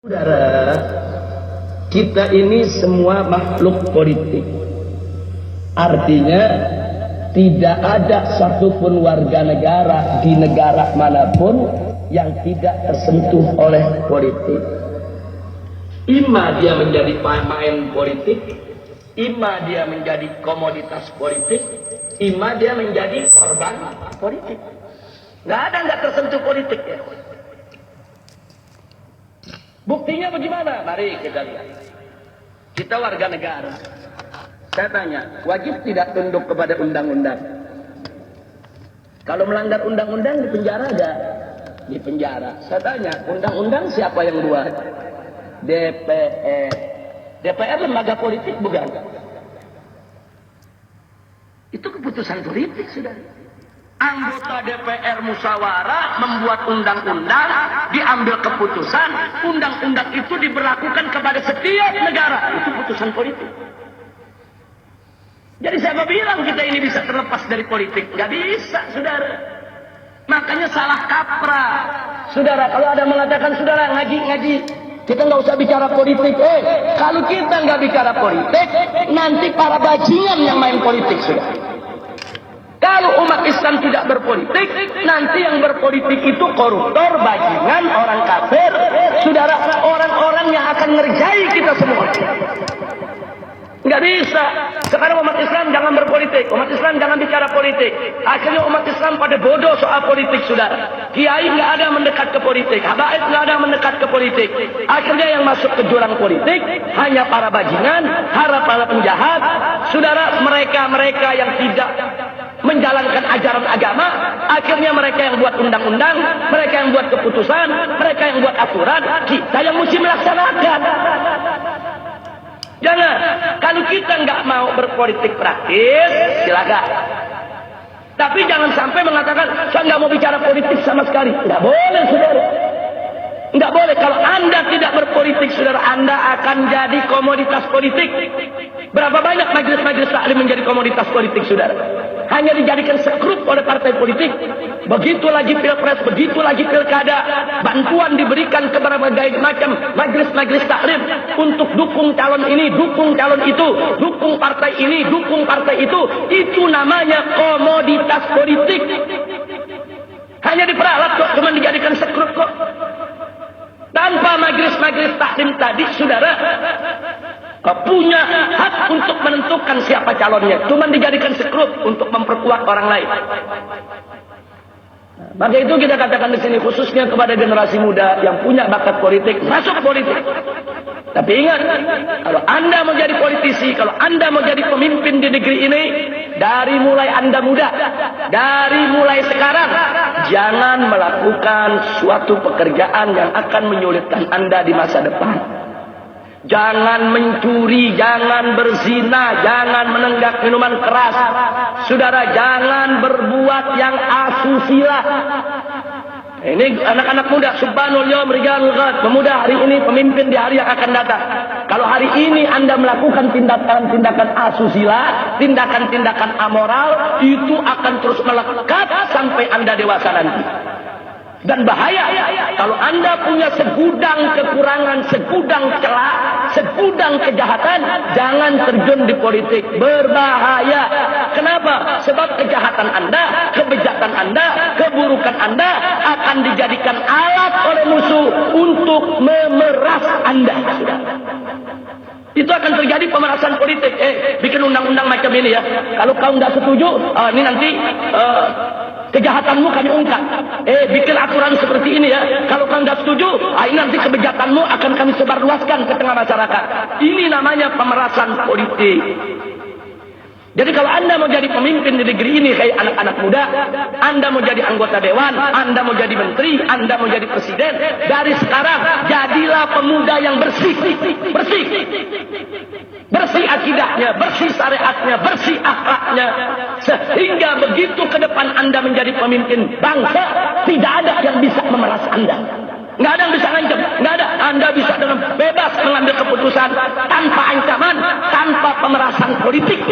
Saudara, kita ini semua makhluk politik. Artinya tidak ada satupun warga negara di negara manapun yang tidak tersentuh oleh politik. Ima dia menjadi pemain politik, ima dia menjadi komoditas politik, ima dia menjadi korban politik. Nggak tersentuh politik ya. Buktinya bagaimana? Mari kita lihat. Kita warga negara. Saya tanya, wajib tidak tunduk kepada undang-undang? Kalau melanggar undang-undang di penjara ada? Di penjara. Saya tanya, undang-undang siapa yang buat? DPR. DPR lembaga politik bukan? Itu keputusan politik sudah. Anggota DPR musyawarah membuat undang-undang, diambil keputusan, undang-undang itu diberlakukan kepada setiap negara. Itu putusan politik. Jadi saya mau bilang kita ini bisa terlepas dari politik. Gak bisa, saudara. Makanya salah kaprah. Saudara, kalau ada mengatakan, saudara ngaji, kita nggak usah bicara politik. Kalau kita nggak bicara politik, nanti para bajingan yang main politik, saudara. Kalau umat Islam tidak berpolitik, nanti yang berpolitik itu koruptor, bajingan, orang kafir, saudara, orang-orang yang akan ngerjai kita semua. Nggak bisa. Sekarang umat Islam jangan berpolitik, umat Islam jangan bicara politik. Akhirnya umat Islam pada bodoh soal politik, saudara. Kiai nggak ada mendekat ke politik, habaib nggak ada mendekat ke politik. Akhirnya yang masuk ke jurang politik hanya para bajingan, para penjahat, saudara, mereka yang tidak menjalankan ajaran agama. Akhirnya mereka yang buat undang-undang, mereka yang buat keputusan, mereka yang buat aturan, kita yang mesti melaksanakan. Jangan, kalau kita nggak mau berpolitik praktis, silakan. Tapi jangan sampai mengatakan, saya nggak mau bicara politik sama sekali. Nggak boleh, saudara. Nggak boleh. Kalau Anda tidak berpolitik, saudara, Anda akan jadi komoditas politik. Berapa banyak majelis-majelis taklim menjadi komoditas politik, saudara? Hanya dijadikan sekrup oleh partai politik. Begitu lagi pilpres, begitu lagi pilkada, bantuan diberikan kepada berbagai macam majelis-majelis taklim untuk dukung calon ini, dukung calon itu, dukung partai ini, dukung partai itu. Itu namanya komoditas politik. Hanya diperalat kok, cuma dijadikan sekrup kok. Tanpa majelis-majelis taklim tadi, saudara, punya hak untuk menentukan siapa calonnya. Cuma dijadikan sekrup untuk memperkuat orang lain. Maka itu kita katakan di sini khususnya kepada generasi muda yang punya bakat politik, masuk politik. Tapi ingat, kalau Anda mau jadi politisi, kalau Anda mau jadi pemimpin di negeri ini, dari mulai Anda muda, dari mulai sekarang, jangan melakukan suatu pekerjaan yang akan menyulitkan Anda di masa depan. Jangan mencuri, jangan berzina, jangan menenggak minuman keras. Saudara, jangan berbuat yang asusila. Ini anak-anak muda, subhanul yawm rijalul ghad, pemuda hari ini, pemimpin di hari yang akan datang. Kalau hari ini Anda melakukan tindakan-tindakan asusila, tindakan-tindakan amoral, itu akan terus melekat sampai Anda dewasa nanti. Dan bahaya kalau Anda punya segudang kekurangan, segudang celah, segudang kejahatan, jangan terjun di politik. Berbahaya. Kenapa? Sebab kejahatan Anda, kebejatan Anda, keburukan Anda akan dijadikan alat oleh musuh untuk memeras Anda. Itu akan terjadi pemerasan politik. Bikin undang-undang macam ini ya. Kalau kau nggak setuju, ini nanti kejahatanmu kami ungkap. Bikin aturan seperti ini ya. Kalau kau nggak setuju, ini nanti kebejatanmu akan kami sebarluaskan ke tengah masyarakat. Ini namanya pemerasan politik. Jadi kalau Anda mau jadi pemimpin di negeri ini, kayak anak-anak muda, Anda mau jadi anggota dewan, Anda mau jadi menteri, Anda mau jadi presiden, dari sekarang jadilah pemuda yang bersih. Bersih. Bersih akidahnya, bersih syariatnya, bersih akhlaknya. Sehingga begitu ke depan Anda menjadi pemimpin bangsa, tidak ada yang bisa memeras Anda. Nggak ada yang bisa ngancam, nggak ada. Anda bisa dengan bebas mengambil keputusan tanpa ancaman, tanpa pemerasan politik.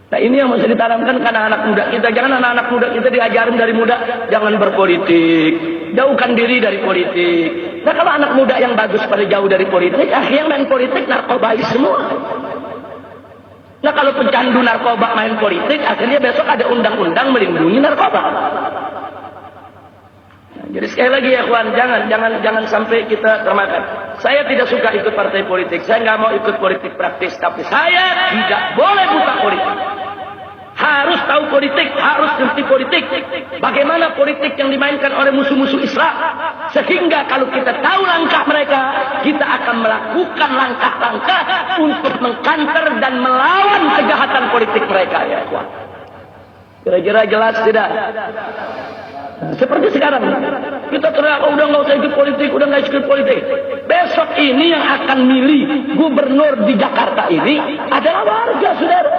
Nah ini yang mesti ditanamkan ke anak-anak muda kita. Jangan anak-anak muda kita diajarin dari muda, jangan berpolitik, jauhkan diri dari politik. Nah kalau anak muda yang bagus pada jauh dari politik, yang main politik narkobais semua. Nah kalau pecandu narkoba main politik, akhirnya besok ada undang-undang melindungi narkoba. Nah, jadi sekali lagi ya kawan, jangan sampai kita termakan. Saya tidak suka ikut partai politik, saya nggak mau ikut politik praktis, tapi saya tidak boleh buka politik. Harus tahu politik, harus ngerti politik. Bagaimana politik yang dimainkan oleh musuh-musuh Islam. Sehingga kalau kita tahu langkah mereka, kita akan melakukan langkah-langkah untuk mengkanter dan melawan kejahatan politik mereka. Ya, kira-kira jelas tidak? Seperti sekarang, kita teriak, udah nggak usah ikut politik, udah nggak ikut politik. Besok ini yang akan milih gubernur di Jakarta ini adalah warga, saudara.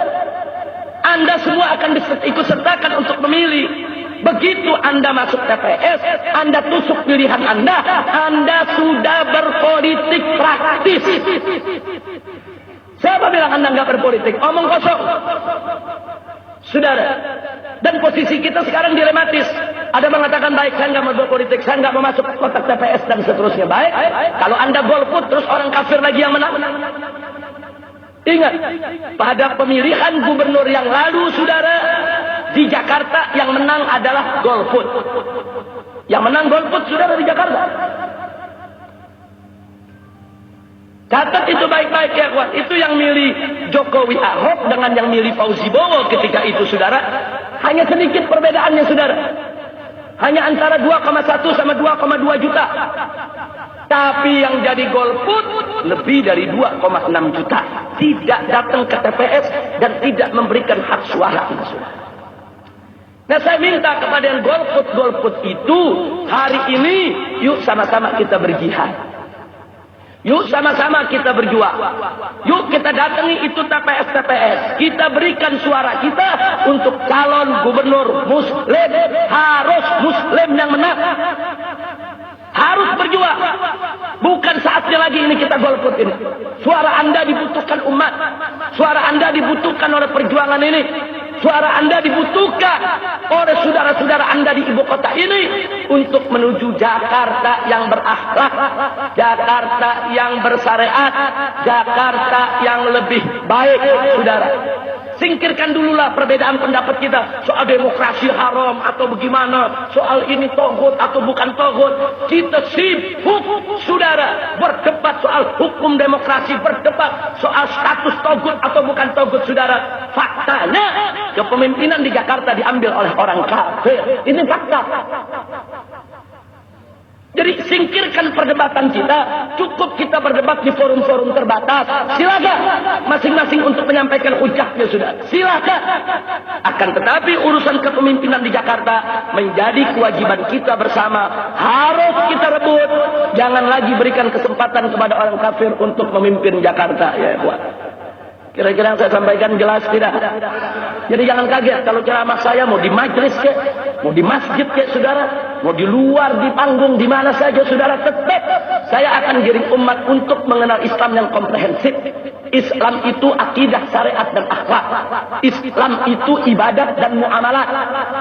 Anda semua akan ikut sertakan untuk memilih. Begitu Anda masuk TPS, Anda tusuk pilihan Anda sudah berpolitik praktis. Siapa bilang Anda nggak berpolitik? Omong kosong. Saudara, dan posisi kita sekarang dilematis. Ada mengatakan baik, saya nggak mau berpolitik, saya nggak mau masuk kotak TPS dan seterusnya. Baik, kalau Anda golput terus orang kafir lagi yang menang. Ingat, pada pemilihan gubernur yang lalu, saudara, di Jakarta yang menang adalah golput. Yang menang golput, saudara, di Jakarta. Catat itu baik-baik ya kawan. Itu yang milih Jokowi Ahok dengan yang milih Fauzi Bowo ketika itu, saudara. Hanya sedikit perbedaannya, saudara. Hanya antara 2,1 sama 2,2 juta. Tapi yang jadi golput lebih dari 2,6 juta. Tidak datang ke TPS dan tidak memberikan hak suara. Nah saya minta kepada yang golput-golput itu, hari ini yuk sama-sama kita berjihad. Yuk sama-sama kita berjuang. Yuk kita datangi itu TPS-TPS. Kita berikan suara kita untuk calon gubernur muslim. Harus muslim yang menang. Harus berjuang. Bukan saatnya lagi ini kita golput ini. Suara Anda dibutuhkan umat. Suara Anda dibutuhkan oleh perjuangan ini. Suara Anda dibutuhkan oleh saudara-saudara Anda di ibu kota ini untuk menuju Jakarta yang berakhlak, Jakarta yang bersyariat, Jakarta yang lebih baik, saudara. Singkirkan dululah perbedaan pendapat kita soal demokrasi haram atau bagaimana, soal ini togut atau bukan togut. Kita sibuk, saudara, berdebat soal hukum demokrasi, berdebat soal status togut atau bukan togut, saudara. Faktanya kepemimpinan di Jakarta diambil oleh orang kafir. Ini fakta. Jadi singkirkan perdebatan kita. Cukup kita berdebat di forum-forum terbatas. Silakan masing-masing untuk menyampaikan hujahnya, sudah. Silakan. Akan tetapi urusan kepemimpinan di Jakarta menjadi kewajiban kita bersama. Harus kita rebut. Jangan lagi berikan kesempatan kepada orang kafir untuk memimpin Jakarta, ya buat. Kira-kira yang saya sampaikan jelas tidak? Jadi jangan kaget kalau ceramah saya mau di majelis ke, mau di masjid ke, saudara, mau di luar, di panggung, di mana saja, saudara, tetap saya akan giring umat untuk mengenal Islam yang komprehensif. Islam itu akidah, syariat dan akhlak. Islam itu ibadat dan muamalat.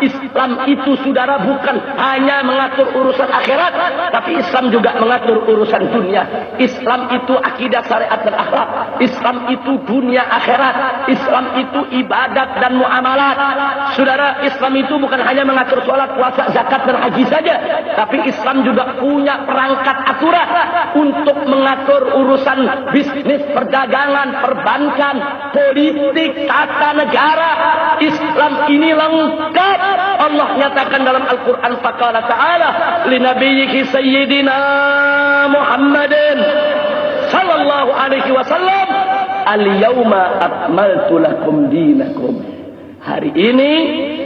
Islam itu, saudara, bukan hanya mengatur urusan akhirat, tapi Islam juga mengatur urusan dunia. Islam itu akidah, syariat dan akhlak. Islam itu dunia akhirat. Islam itu ibadat dan muamalat. Saudara, Islam itu bukan hanya mengatur sholat, puasa, zakat dan haji saja, tapi Islam juga punya perangkat aturan untuk mengatur urusan bisnis, perdagangan, perbankan, politik, tata negara. Islam ini lengkap. Allah nyatakan dalam Al-Quran, faqala ta'ala li nabiyyi sayyidina Muhammadin sallallahu alaihi wasallam, al-yawma akmaltu lakum dinakum. Hari ini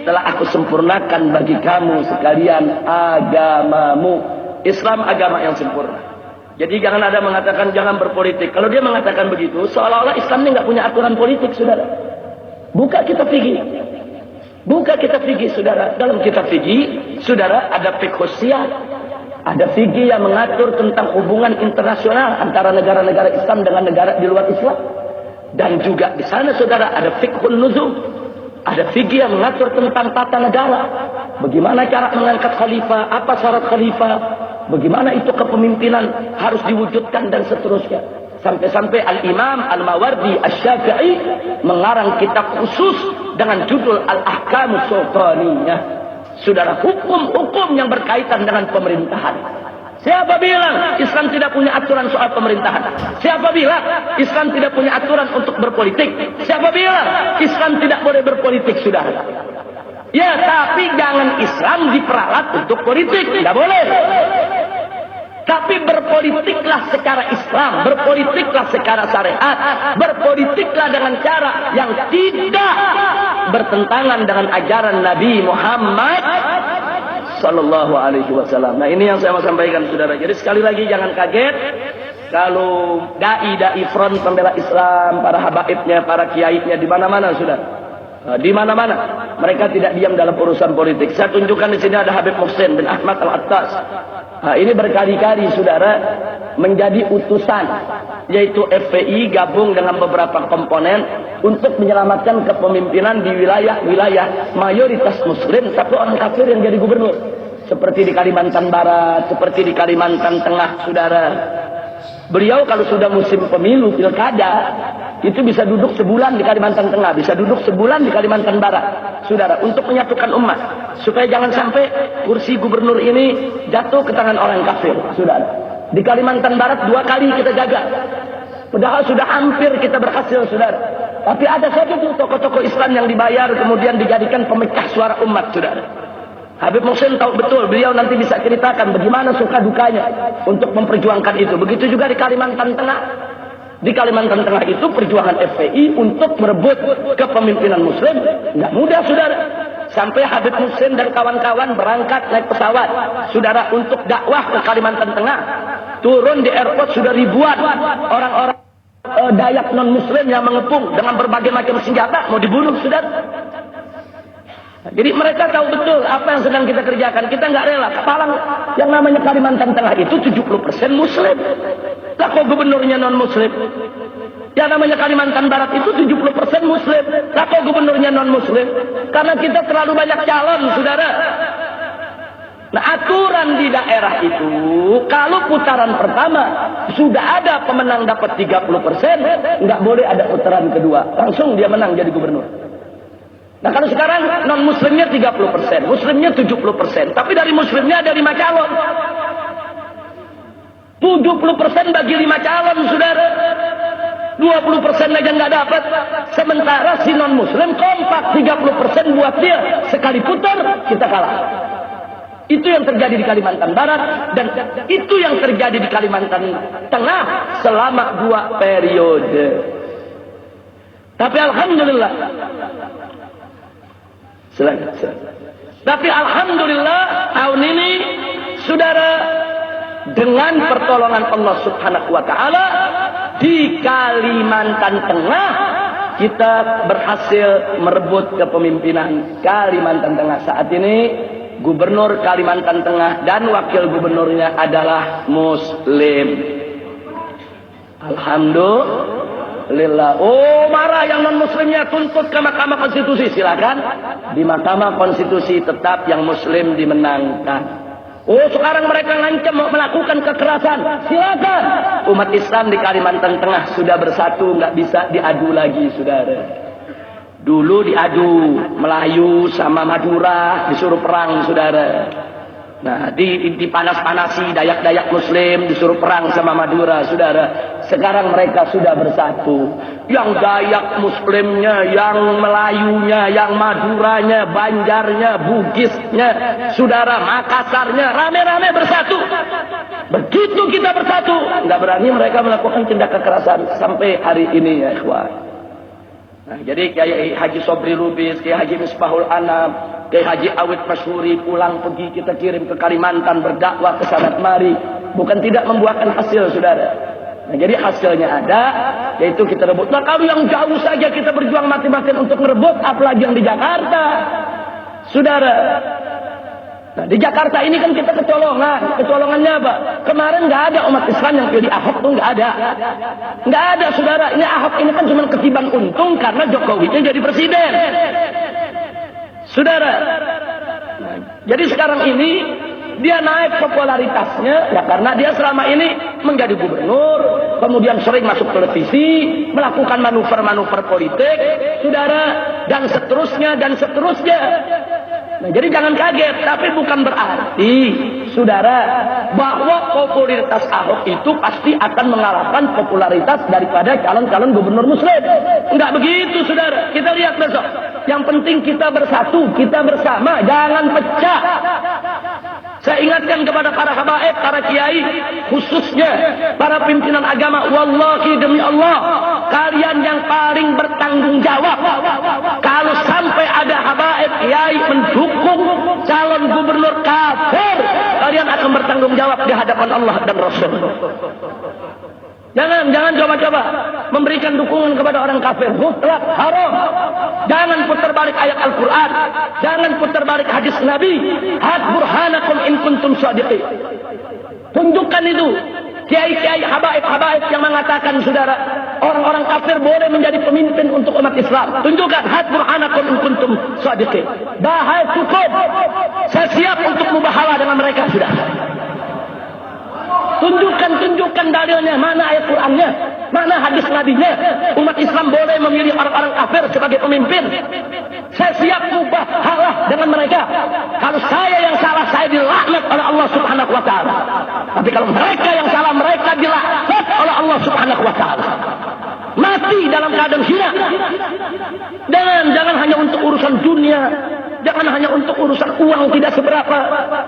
telah aku sempurnakan bagi kamu sekalian agamamu. Islam agama yang sempurna. Jadi jangan ada mengatakan jangan berpolitik. Kalau dia mengatakan begitu, seolah-olah Islam ini nggak punya aturan politik, saudara. Buka kitab fikih. Buka kitab fikih, saudara. Dalam kitab fikih, saudara, ada fiqh syiah. Ada fikih yang mengatur tentang hubungan internasional antara negara-negara Islam dengan negara di luar Islam. Dan juga di sana, saudara, ada fiqhun nuzul. Ada fikih yang mengatur tentang tata negara. Bagaimana cara mengangkat khalifah, apa syarat khalifah, bagaimana itu kepemimpinan harus diwujudkan dan seterusnya. Sampai-sampai Al-Imam Al-Mawardi Asy-Syafi'i mengarang kitab khusus dengan judul Al-Ahkamus Sultaniyah. Saudara, hukum-hukum yang berkaitan dengan pemerintahan. Siapa bilang Islam tidak punya aturan soal pemerintahan? Siapa bilang Islam tidak punya aturan untuk berpolitik? Siapa bilang Islam tidak boleh berpolitik, saudara? Ya, tapi jangan Islam diperalat untuk politik. Tidak boleh. Tapi berpolitiklah secara Islam, berpolitiklah secara syariat, berpolitiklah dengan cara yang tidak bertentangan dengan ajaran Nabi Muhammad Sallallahu Alaihi Wasallam. Nah, ini yang saya mau sampaikan, saudara. Jadi sekali lagi jangan kaget kalau dai front pembela Islam, para habaibnya, para kiainya di mana-mana, saudara. Di mana-mana mereka tidak diam dalam urusan politik. Saya tunjukkan di sini ada Habib Muhsin bin Ahmad Al-Attas. Ini berkali-kali, saudara, menjadi utusan, yaitu FPI gabung dengan beberapa komponen untuk menyelamatkan kepemimpinan di wilayah-wilayah mayoritas Muslim, tapi orang kafir yang jadi gubernur. Seperti di Kalimantan Barat, seperti di Kalimantan Tengah, saudara. Beliau kalau sudah musim pemilu, pilkada, itu bisa duduk sebulan di Kalimantan Tengah, bisa duduk sebulan di Kalimantan Barat, saudara, untuk menyatukan umat. Supaya jangan sampai kursi gubernur ini jatuh ke tangan orang kafir, saudara. Di Kalimantan Barat 2 kali kita jaga. Padahal sudah hampir kita berhasil, saudara. Tapi ada saja tuh tokoh-tokoh Islam yang dibayar kemudian dijadikan pemecah suara umat, saudara. Habib Muhsin tahu betul, beliau nanti bisa ceritakan bagaimana suka dukanya untuk memperjuangkan itu. Begitu juga di Kalimantan Tengah. Di Kalimantan Tengah itu perjuangan FPI untuk merebut kepemimpinan Muslim nggak mudah, saudara. Sampai Habib Muhsin dan kawan-kawan berangkat naik pesawat, saudara, untuk dakwah ke Kalimantan Tengah. Turun di airport sudah ribuan orang-orang Dayak non-Muslim yang mengepung dengan berbagai macam senjata mau dibunuh, saudara. Jadi mereka tahu betul apa yang sedang kita kerjakan. Kita nggak rela. Kepalang yang namanya Kalimantan Tengah itu 70% Muslim. Lah kok gubernurnya non-Muslim? Yang namanya Kalimantan Barat itu 70% Muslim. Lah kok gubernurnya non-Muslim? Karena kita terlalu banyak calon, saudara. Nah, aturan di daerah itu, kalau putaran pertama sudah ada pemenang dapat 30%, nggak boleh ada putaran kedua. Langsung dia menang jadi gubernur. Nah, kalau sekarang non-muslimnya 30%, muslimnya 70%. Tapi dari muslimnya ada 5 calon. 70% bagi 5 calon, saudara. 20% aja nggak dapat. Sementara si non-muslim kompak 30% buat dia. Sekali putar, kita kalah. Itu yang terjadi di Kalimantan Barat. Dan itu yang terjadi di Kalimantan Tengah selama 2 periode. Tapi alhamdulillah. Tapi alhamdulillah tahun ini, saudara, dengan pertolongan Allah Subhanahu wa taala di Kalimantan Tengah kita berhasil merebut kepemimpinan Kalimantan Tengah. Saat ini gubernur Kalimantan Tengah dan wakil gubernurnya adalah Muslim. Alhamdulillah. Oh, marah yang non-muslimnya, tuntut ke Mahkamah Konstitusi. Silakan. Di Mahkamah Konstitusi tetap yang Muslim dimenangkan. Oh, sekarang mereka ngancam mau melakukan kekerasan. Silakan. Umat Islam di Kalimantan Tengah sudah bersatu, nggak bisa diadu lagi, saudara. Dulu diadu Melayu sama Madura, disuruh perang, saudara. Nah, dipanas-panasi Dayak-Dayak Muslim, disuruh perang sama Madura, saudara. Sekarang mereka sudah bersatu. Yang Dayak Muslimnya, yang Melayunya, yang Maduranya, Banjarnya, Bugisnya, saudara, Makassarnya, rame-rame bersatu. Begitu kita bersatu, nggak berani mereka melakukan tindak kekerasan sampai hari ini, ya ikhwan. Nah, jadi Kiai Haji Sobri Lubis, Kiai Haji Misbahul Anam, Kiai Haji Awid Masyuri pulang pergi kita kirim ke Kalimantan berdakwah ke sana kemari, bukan tidak membuahkan hasil, saudara. Nah, jadi hasilnya ada, yaitu kita rebut. Nah, kalau yang jauh saja kita berjuang mati-matian untuk merebut, apalagi yang di Jakarta, saudara. Nah, di Jakarta ini kan kita kecolongan. Kecolongannya apa? Kemarin nggak ada umat Islam yang pilih Ahok tuh, nggak ada. Nggak ada, saudara. Ini Ahok ini kan cuma ketiban untung karena Jokowinya jadi presiden. Saudara. Nah, jadi sekarang ini dia naik popularitasnya ya karena dia selama ini menjadi gubernur, kemudian sering masuk televisi, melakukan manuver-manuver politik, saudara, dan seterusnya dan seterusnya. Nah, jadi jangan kaget, tapi bukan berarti, saudara, bahwa popularitas Ahok itu pasti akan mengalahkan popularitas daripada calon-calon gubernur muslim. Enggak begitu, saudara. Kita lihat besok. Yang penting kita bersatu, kita bersama, jangan pecah. Saya ingatkan kepada para habaib, para kiai, khususnya para pimpinan agama, wallahi demi Allah, kalian yang paling bertanggung jawab. Kalau sampai ada habaib, kiai mendukung calon gubernur kafir, kalian akan bertanggung jawab di hadapan Allah dan Rasul. Jangan coba-coba memberikan dukungan kepada orang kafir. Mutlak haram. Jangan putar balik ayat Al-Quran. Jangan putar balik hadis Nabi. Hat burhanakum in kuntum shadiqin. Tunjukkan itu. Kiai-kiai habaib yang mengatakan, saudara, orang-orang kafir boleh menjadi pemimpin untuk umat Islam. Tunjukkan hat burhanakum in kuntum shadiqin. Bahaya cukup. Saya siap untuk mubahalah dengan mereka, sudah. Tunjukkan dalilnya, mana ayat Qur'annya, mana hadis Nabi-nya. Umat Islam boleh memilih orang-orang kafir sebagai pemimpin. Saya siap mubahalah dengan mereka. Kalau saya yang salah, saya dilaknat oleh Allah Subhanahu wa taala. Tapi kalau mereka yang salah, mereka dilaknat oleh Allah Subhanahu wa taala. Mati dalam keadaan hina. Jangan hanya untuk urusan dunia. Jangan hanya untuk urusan uang tidak seberapa.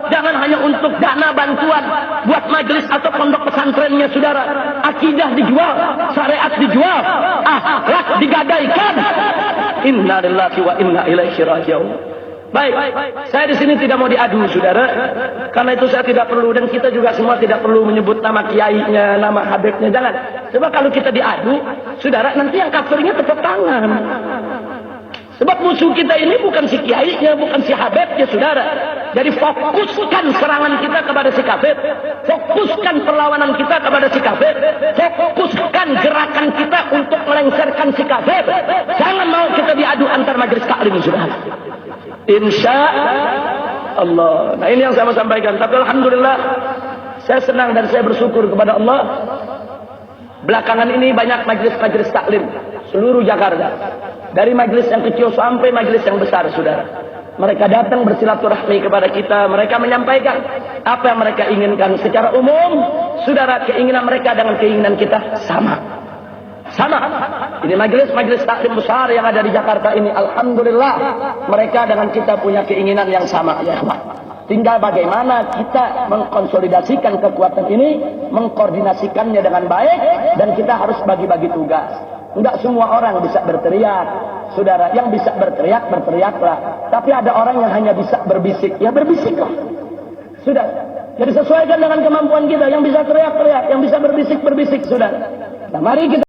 Jangan hanya untuk dana bantuan buat majelis atau pondok pesantrennya, saudara. Akidah dijual, syariat dijual, akhlak digadaikan. Inna lillahi wa inna ilaihi raji'un. Baik, saya di sini tidak mau diadu, saudara. Karena itu saya tidak perlu, dan kita juga semua tidak perlu menyebut nama kiainya, nama habibnya. Jangan. Sebab kalau kita diadu, saudara, nanti yang kafirnya tepuk tangan. Sebab musuh kita ini bukan si kiainya, bukan si habibnya, saudara. Jadi fokuskan serangan kita kepada si kafir. Fokuskan perlawanan kita kepada si kafir. Fokuskan gerakan kita untuk melengsarkan si kafir. Jangan mau kita diadu antar majelis taklim, saudara. Insya Allah. Nah, ini yang saya mau sampaikan. Tapi alhamdulillah, saya senang dan saya bersyukur kepada Allah. Belakangan ini banyak majelis-majelis taklim seluruh Jakarta. Dari majelis yang kecil sampai majelis yang besar, saudara. Mereka datang bersilaturahmi kepada kita. Mereka menyampaikan apa yang mereka inginkan secara umum. Saudara, keinginan mereka dengan keinginan kita sama. Ini majelis-majelis taklim besar yang ada di Jakarta ini. Alhamdulillah, mereka dengan kita punya keinginan yang sama, ya. Tinggal bagaimana kita mengkonsolidasikan kekuatan ini, mengkoordinasikannya dengan baik, dan kita harus bagi-bagi tugas. Enggak semua orang bisa berteriak, saudara. Yang bisa berteriak, berteriaklah. Tapi ada orang yang hanya bisa berbisik, ya berbisiklah. Sudah. Jadi sesuaikan dengan kemampuan kita. Yang bisa teriak, teriak. Yang bisa berbisik, berbisik, saudara. Nah, mari kita